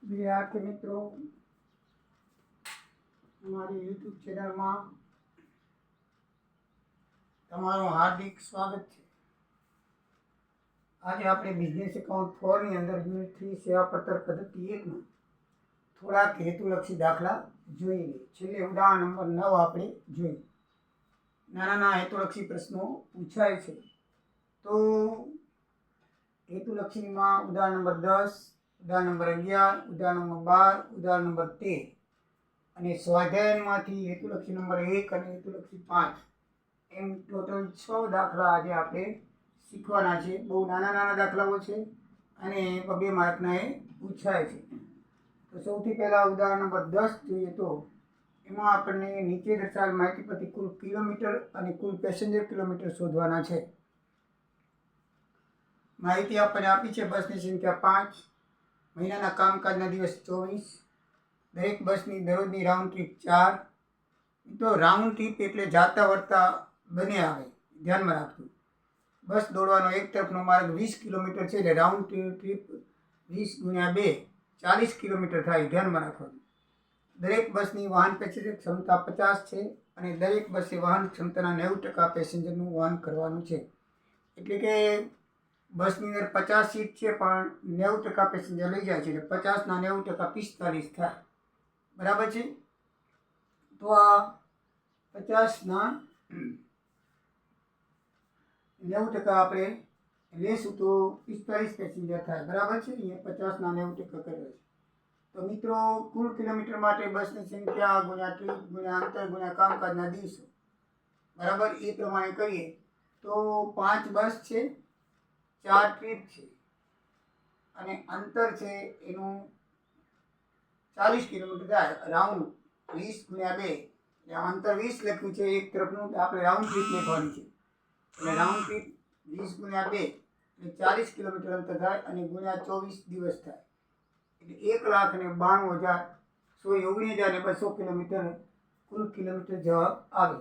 વિદ્યાર્થી મિત્રો, અમારી યુટ્યુબ ચેનલમાં તમારું હાર્દિક સ્વાગત છે. આજે આપણે બિઝનેસ એકાઉન્ટ 4 ની અંદર યુનિટ 3 સેવા પડતર પદ્ધતિ 1 માં થોડાક હેતુલક્ષી દાખલા જોઈએ. છેલ્લે ઉદાહરણ નંબર 9 આપણે જોઈએ. નાના હેતુલક્ષી પ્રશ્નો પૂછાય છે. તો હેતુલક્ષીમાં ઉદાહરણ નંબર 10, ઉદાહરણ નંબર 11, ઉદાહરણ નંબર 12, ઉદાહરણ નંબર 13 અને સ્વાધ્યાયમાંથી હેતુલક્ષી નંબર 1 અને હેતુલક્ષી 5 એમ ટોટલ 6 દાખલા આજે આપણે શીખવાના છે. બહુ નાના દાખલાઓ છે અને 2 માર્કના એ પૂછાય છે. તો સૌથી પહેલાં ઉદાહરણ નંબર 10 જોઈએ. તો એમાં આપણને નીચે દર્શાવેલ માહિતી પરથી કુલ કિલોમીટર અને કુલ પેસેન્જર કિલોમીટર શોધવાના છે. માહિતી આપણને આપી છે. બસની સંખ્યા 5, મહિનાના કામકાજના દિવસ 24, દરેક બસની દરરોજની રાઉન્ડ ટ્રીપ 4. તો રાઉન્ડ ટ્રીપ એટલે જાતા વળતા બંને આવે, ધ્યાનમાં રાખજો. બસ દોડવાનો એક તરફનો માર્ગ 20 કિલોમીટર છે એટલે રાઉન્ડ ટ્રીપ 20 × 2 40 કિલોમીટર થાય, ધ્યાનમાં રાખવાનું. દરેક બસની વાહન પેસેન્જર ક્ષમતા 50 છે અને દરેક બસે વાહન ક્ષમતાના 90% પેસેન્જરનું વહન કરવાનું છે. એટલે કે બસની અંદર 50 સીટ છે પણ 90% પેસેન્જર લઈ જાય છે એટલે 50 ના 90% 45 થાય, બરાબર છે. તો આ 50 ના 90% આપણે લેશું તો 45 પેસેન્જર થાય, બરાબર છે. અહીંયા 50 ના 90% કરેલો છે. તો મિત્રો, કુલ કિલોમીટર માટે બસની સંખ્યા ગુણ્યા ટ્રીપ ગુણ્યા અંતર ગુણ્યા કામકાજના દિવસો, બરાબર, એ પ્રમાણે કરીએ તો 5 બસ છે, 4 ટ્રીપ છે અને અંતર છે એનું 40 કિલોમીટર થાય. રાઉન્ડ 20 × 2 એટલે અંતર 20 લખ્યું છે એક તરફનું, આપણે રાઉન્ડ ટ્રીપ લખવાની છે એટલે રાઉન્ડ ટ્રીપ 20 × 2 એટલે 40 કિલોમીટર અંતર થાય અને ગુણ્યા 24 દિવસ થાય એટલે 1,92,200 કિલોમીટર કુલ કિલોમીટર જવાબ આવે.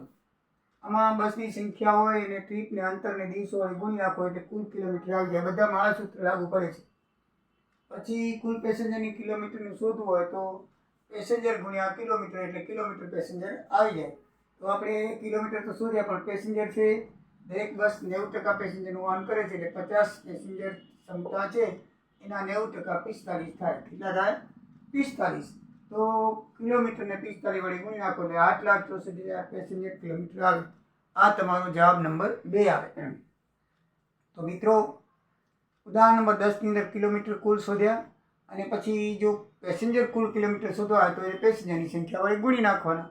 આમાં બસની સંખ્યા હોય અને ટ્રીપને અંતરને દિવસો વડે ગુણી નાખો એટલે કુલ કિલોમીટર આવી જાય. બધામાં આ સૂત્ર લાગુ પડે છે. પછી કુલ પેસેન્જરની કિલોમીટરનું શોધવું હોય તો પેસેન્જર ગુણ્યા કિલોમીટર એટલે કિલોમીટર પેસેન્જર આવી જાય. તો આપણે કિલોમીટર તો શોધ્યા પણ પેસેન્જર છે, દરેક બસ 90% પેસેન્જરનું વહન કરે છે એટલે 50 પેસેન્જર ક્ષમતા છે એના 90% 45 થાય. કેટલા થાય? 45. તો કિલોમીટરને 45 વડે ગુણી નાખો એટલે 8,64,000 પેસેન્જર કિલોમીટર આવે. આ તમારો જવાબ નંબર 2 આવે. તો મિત્રો, ઉદાહરણ નંબર 10 ની અંદર કિલોમીટર કુલ શોધ્યા અને પછી જો પેસેન્જર કુલ કિલોમીટર શોધવા હોય તો એ પેસેન્જરની સંખ્યા વડે ગુણી નાખવાના.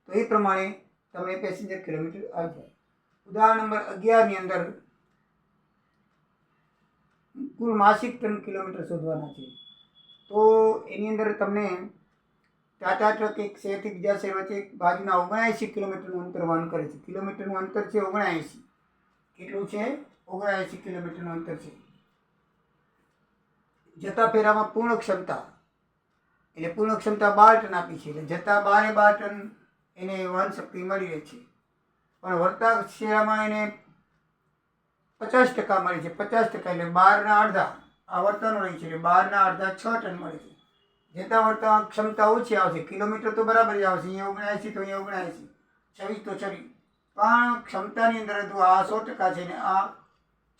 તો એ પ્રમાણે તમને પેસેન્જર કિલોમીટર આવી જાય. ઉદાહરણ નંબર 11 ની અંદર કુલ માસિક ટન કિલોમીટર શોધવાના છે. તો એની અંદર તમને ટાટા ટ્રક એક શહેરથી બીજા શહેર વચ્ચે બાજુના 79 કિલોમીટરનું અંતર વહન કરે છે. કિલોમીટરનું અંતર છે 79. કેટલું છે? 79 કિલોમીટરનું અંતર છે. જતા ફેરામાં પૂર્ણ ક્ષમતા એટલે પૂર્ણ ક્ષમતા 12 ટન આપી છે એટલે જતા 12 ટન એને વહન શક્તિ મળી રહે છે. પણ વળતા શેરામાં એને 50% મળે છે. 50% એટલે 12 ના અડધા આ વળતાનું રહી છે એટલે 12 ના અડધા 6 ટન મળે છે. જતા વળતા ક્ષમતા ઓછી આવશે. કિલોમીટર તો બરાબર જ આવશે. અહીંયા 79 તો અહીંયા 79, 26 તો 26, પણ ક્ષમતાની અંદર હતું આ 100% છે ને આ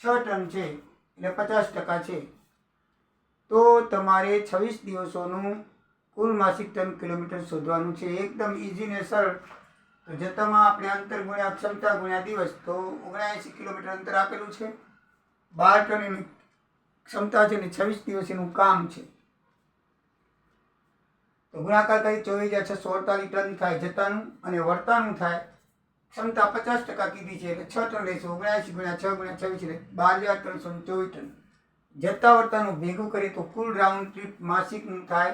6 ટન છે એટલે 50% છે. તો તમારે 26 દિવસોનું કુલ માસિક ટન કિલોમીટર શોધવાનું છે. એકદમ ઇઝી ને સરળ. તો જતામાં આપણે અંતર ગુણ્યા ક્ષમતા ગુણ્યા દિવસ, તો 79 કિલોમીટર અંતર આપેલું છે, 12 ટન એની ક્ષમતા છે ને 26 દિવસ એનું કામ છે. તો ગુણાકાર કરી 24,648 ટન થાય જતાનું અને વળતાનું થાય. ક્ષમતા 50% કીધી છે એટલે 6 ટન લઈશું. 79 × 6 × 26 એટલે 12,324 ટન. જતા વળતાનું ભેગું કરીએ તો કુલ રાઉન્ડ ટ્રીપ માસિકનું થાય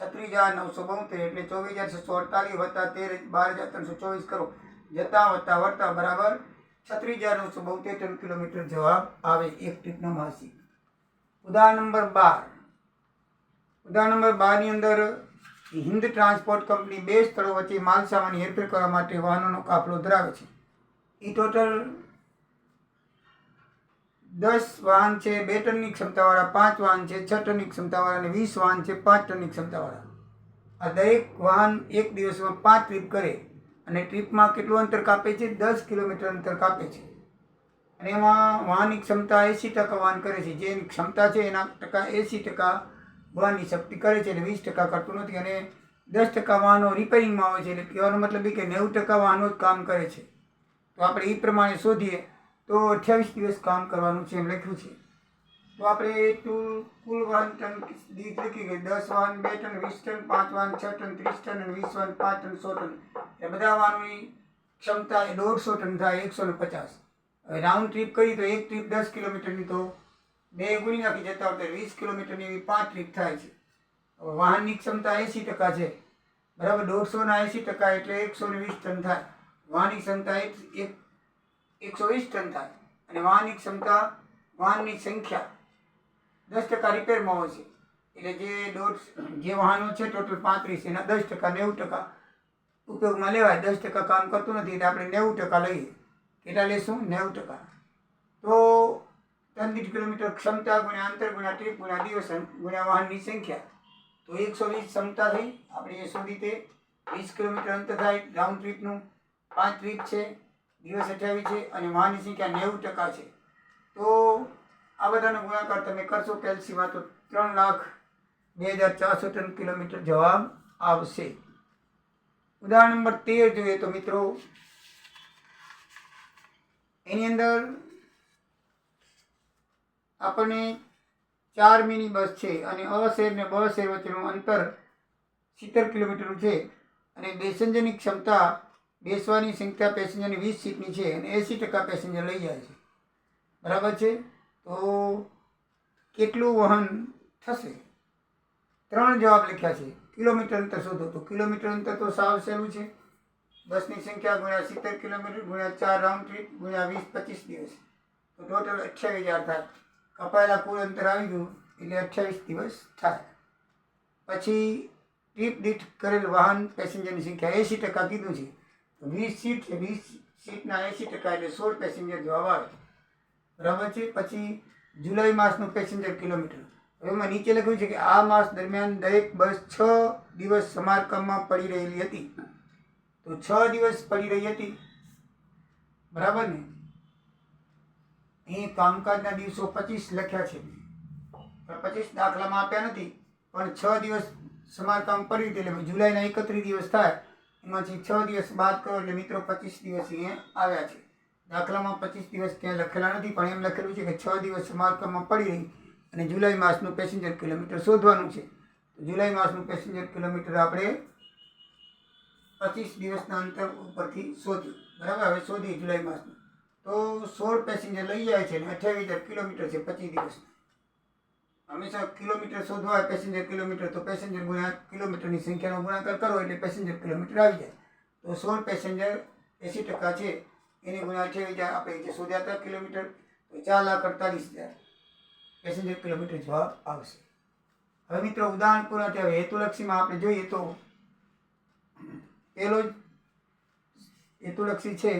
36,972 એટલે 24,648 વત્તા 12,324 કરો. જતા વત્તા વળતા બરાબર 36,972 ટન કિલોમીટર જવાબ આવે એક ટ્રીપનો માસિક. ઉદાહરણ નંબર 12. ઉદાહરણ નંબર 12 ની અંદર હિન્દ ટ્રાન્સપોર્ટ કંપની 2 સ્થળો વચ્ચે માલ સામાનની હેરફેર કરવા માટે વાહનોનો કાફલો ધરાવે છે. એ ટોટલ 10 વાહન છે 2 ટનની ક્ષમતાવાળા, 5 વાહન છે 6 ટનની ક્ષમતાવાળા અને 20 વાહન છે 5 ટનની ક્ષમતાવાળા. આ દરેક વાહન એક દિવસમાં 5 ટ્રીપ કરે અને ટ્રીપમાં કેટલું અંતર કાપે છે? 10 કિલોમીટર અંતર કાપે છે. અને એમાં વાહનની ક્ષમતા 80% વાહન કરે છે. જેની ક્ષમતા છે એના ટકા 80% વાહનની શક્તિ કરે છે, એટલે 20% કરતું નથી. અને 10% વાહનો રિપેરિંગમાં આવે છે, એટલે કહેવાનો મતલબ એ કે 90% વાહનો જ કામ કરે છે. તો આપણે એ પ્રમાણે શોધીએ તો 28 દિવસ કામ કરવાનું છે એમ લખ્યું છે. તો આપણે કુલ વાહન ટન દીઠ લખી ગઈ 10 વાહન 2 ટન 20 ટન, 5 વાહન 6 ટન 30 ટન અને 20 વાહન 5 ટન 100 ટન. એ બધા વાહનોની ક્ષમતા એ 150 ટન થાય, 150. હવે રાઉન્ડ ટ્રીપ કરી તો એક ટ્રીપ 10 કિલોમીટરની, તો 2 ગુણી નાખી જતા હોય તો 20 કિલોમીટરની એવી 5 ટ્રીપ થાય છે. હવે વાહનની ક્ષમતા 80% છે, બરાબર. 150 ના 80% એટલે 120 ટન થાય. વાહનની ક્ષમતા 120 ટન થાય અને વાહનની ક્ષમતા, વાહનની સંખ્યા 10% રિપેરમાં હોય છે. એટલે જે વાહનો છે ટોટલ 35, એના 10% 90% ઉપયોગમાં લેવાય. 10% કામ કરતું નથી એટલે આપણે 90% લઈએ. કેટલા લેશું? 90%. તો ટન દીઠ કિલોમીટર ક્ષમતા ગુણ્યા અંતર ગુણ્યા ટ્રીપ ગુણ્યા દિવસ ગુણ્યા વાહનની સંખ્યા, તો 120 ક્ષમતા થઈ. આપણે એ શોધી તે 20 કિલોમીટર અંતર થાય રાઉન્ડ ટ્રીપનું, 5 ટ્રીપ છે, દિવસ 28 છે અને વાહનની સંખ્યા 90% છે. તો આ બધાનો ગુણાકાર તમે કરશો કેલ્સીમાં તો 3,02,400 ટન કિલોમીટર જવાબ આવશે. ઉદાહરણ નંબર 13 જોઈએ તો મિત્રો, એની અંદર આપણને 4 મિની બસ છે અને અ શહેર ને બ શહેર વચ્ચેનું અંતર 70 કિલોમીટરનું છે અને પેસેન્જરની ક્ષમતા, બેસવાની સંખ્યા પેસેન્જરની 20 સીટની છે અને 80% પેસેન્જર લઈ જાય છે, બરાબર છે. તો કેટલું વહન થશે? 3 જવાબ લખ્યા છે. કિલોમીટર અંતર શોધો, તો કિલોમીટર અંતર તો સાવ સહેલું છે. બસની સંખ્યા ગુણ્યા 70 કિલોમીટર ગુણ્યા 4 રાઉન્ડ ટ્રીપ ગુણ્યા 20 25 દિવસ, તો ટોટલ 28,000 થાય. કપાયેલા કુલ અંતર આવી ગયું એટલે 28 દિવસ થાય. પછી ટ્રીપ દીઠ કરેલ વાહન પેસેન્જરની સંખ્યા 80% કીધું છે. તો 20 સીટ છે, 20 સીટના 80% એટલે 16 પેસેન્જર જવાબ આવે, બરાબર છે. પછી જુલાઈ માસનું પેસેન્જર કિલોમીટર. એમાં નીચે લખ્યું છે કે આ માસ દરમિયાન દરેક બસ 6 દિવસ સમારકામમાં પડી રહેલી હતી. તો 6 દિવસ પડી રહી હતી, બરાબર ને. અહીં કામકાજના દિવસો 25 લખ્યા છે, 25 દાખલામાં આપ્યા નથી, પણ 6 દિવસ સમારકામ પડી હતી એટલે જુલાઈના 31 દિવસ થાય, એમાંથી 6 દિવસ બાદ કરો એટલે મિત્રો 25 દિવસ અહીંયા આવ્યા છે. દાખલામાં 25 દિવસ ક્યાં લખેલા નથી, પણ એમ લખેલું છે કે 6 દિવસ સમારકામમાં પડી રહી અને જુલાઈ માસનું પેસેન્જર કિલોમીટર શોધવાનું છે. તો જુલાઈ માસનું પેસેન્જર કિલોમીટર આપણે 25 દિવસના અંતર ઉપરથી શોધ્યું, બરાબર. હવે શોધીએ જુલાઈ માસનું. તો 16 પેસેન્જર લઈ જાય છે અને 28,000 કિલોમીટર છે 25 દિવસના. હંમેશા કિલોમીટર શોધવા હોય પેસેન્જર કિલોમીટર, તો પેસેન્જર ગુણ્યા કિલોમીટરની સંખ્યાનો ગુણાકાર કરો એટલે પેસેન્જર કિલોમીટર આવી જાય. તો 16 પેસેન્જર 80% છે, એને ગુણ્યા 28,000 આપણે જે શોધ્યા હતા કિલોમીટર, તો 4,48,000 પેસેન્જર કિલોમીટર જવાબ આવશે. હવે મિત્રો ઉદાહરણ પૂર્ણ થયા. હેતુલક્ષીમાં આપણે જોઈએ તો પહેલો જ હેતુલક્ષી છે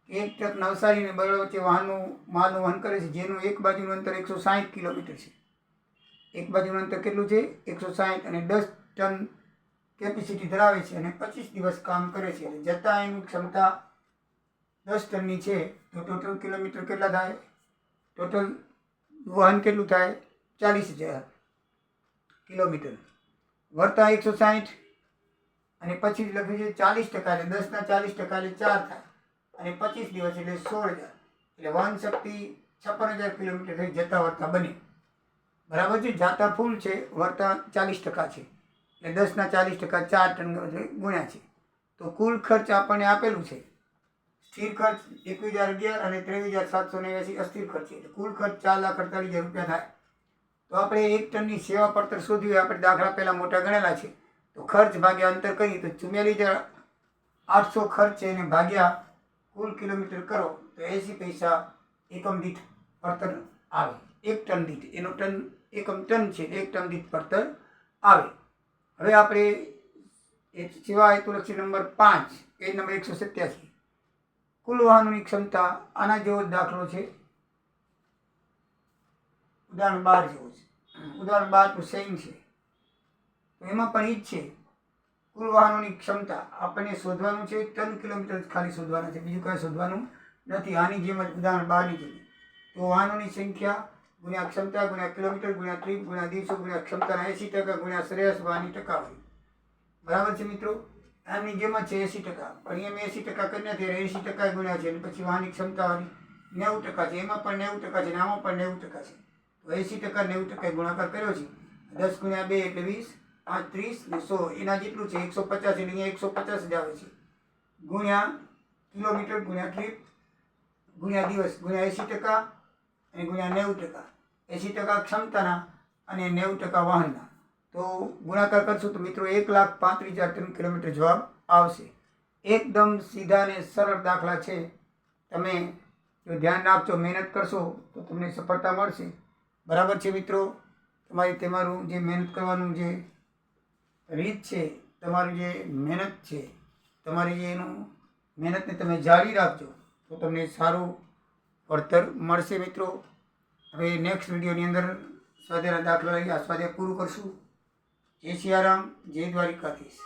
કે એક ટ્રક નવસારી અને બરોડા વચ્ચે માલનું વહન કરે છે, જેનું એક બાજુનું અંતર 160 કિલોમીટર છે. એક બાજુનું અંતર કેટલું છે? 160 અને 10 ટન કેપેસિટી ધરાવે છે અને 25 દિવસ કામ કરે છે. જતાં એની ક્ષમતા 10 ટનની છે, તો ટોટલ કિલોમીટર કેટલા થાય? ટોટલ વહન કેટલું થાય? 40,000 કિલોમીટર. વળતા 160 અને પછી લખ્યું છે 40%, એટલે 10 ના 40% એટલે 4 થાય અને 25 દિવસ એટલે 16,000, એટલે વહન શક્તિ 56,000 કિલોમીટર થઈ જતા વળતા બને, બરાબર છે. જાતા ફૂલ છે, વળતા 40% છે, એટલે 10 ના 40% 4 ટન ગુણ્યા છે. તો કુલ ખર્ચ આપણને આપેલું છે. સ્થિર ખર્ચ 21,011 અને 23,789 અસ્થિર ખર્ચ છે, એટલે કુલ ખર્ચ 4,48,000 રૂપિયા થાય. તો આપણે 1 ટનની સેવા પડતર શોધવી હોય, આપણે દાખલા પહેલાં મોટા ગણેલા છે. તો ખર્ચ ભાગ્યા અંતર કરીએ તો 44,800 ખર્ચ છે એને ભાગ્યા કુલ કિલોમીટર કરો તો 80 પૈસા એકમ દીઠ પડતર આવે. 1 ટન દીઠ, એનો ટન એકમ ટન છે, 1 ટન દીઠ પડતર આવે. હવે આપણે સેવા હેતુલક્ષી નંબર 5, પેજ નંબર 187, 1 કુલ વાહનોની ક્ષમતા. આના જેવો દાખલો છે. ઉદાહરણ 12 જેવું છે. ઉદાહરણ 12 તો સેમ છે. તો એમાં પણ ઈ જ છે, કુલ વાહનોની ક્ષમતા આપણને શોધવાનું છે. 3 કિલોમીટર ખાલી શોધવાના છે, બીજું કાંઈ શોધવાનું નથી. આની જેમ જ ઉદાહરણ 12ની જેમ. તો વાહનોની સંખ્યા ગુણ્યા ક્ષમતા ગુણ્યા કિલોમીટર ગુણ્યા ટ્રીપ ગુણ્યા દિવસો ગુણ્યા ક્ષમતાના 80% ગુણ્યા સરેરાશ વાહનની ટકાવારી. બરાબર છે મિત્રો? આની જેમ જ છે 80%. પણ એમ 80% કરીને ત્યારે 80% ગુણ્યા છે, અને પછી વાહનની ક્ષમતાવાળી 90% છે. એમાં પણ 90% છે, અને આમાં પણ 90% છે. તો 80% 90% ગુણાકાર કર્યો છે. 10 ગુણ્યા 2 એટલે 20, 5 30 ને 100 એના જેટલું છે. 150 એટલે અહીંયા 150 જ આવે છે. ગુણ્યા કિલોમીટર ગુણ્યા ટ્રીપ ગુણ્યા દિવસ ગુણ્યા 80% અને ગુણ્યા 90%. 80% ક્ષમતાના અને 90% વાહનના. તો ગુણાકાર કરશું તો મિત્રો 1,35,000 ટન કિલોમીટર જવાબ આવશે. એકદમ સીધા અને સરળ દાખલા છે. તમે જો ધ્યાન રાખજો, મહેનત કરશો તો તમને સફળતા મળશે. બરાબર છે મિત્રો? તમારું જે મહેનત કરવાનું જે રીત છે, તમારી જે મહેનત છે, તમારી જે એનું મહેનતને તમે જારી રાખજો તો તમને સારું વળતર મળશે મિત્રો. હવે નેક્સ્ટ વિડીયોની અંદર સ્વાધ્યાયના દાખલા લઈ આ સ્વાધ્યાય પૂરું કરશું. જય સિયારામ, જય દ્વારિકાધીશ.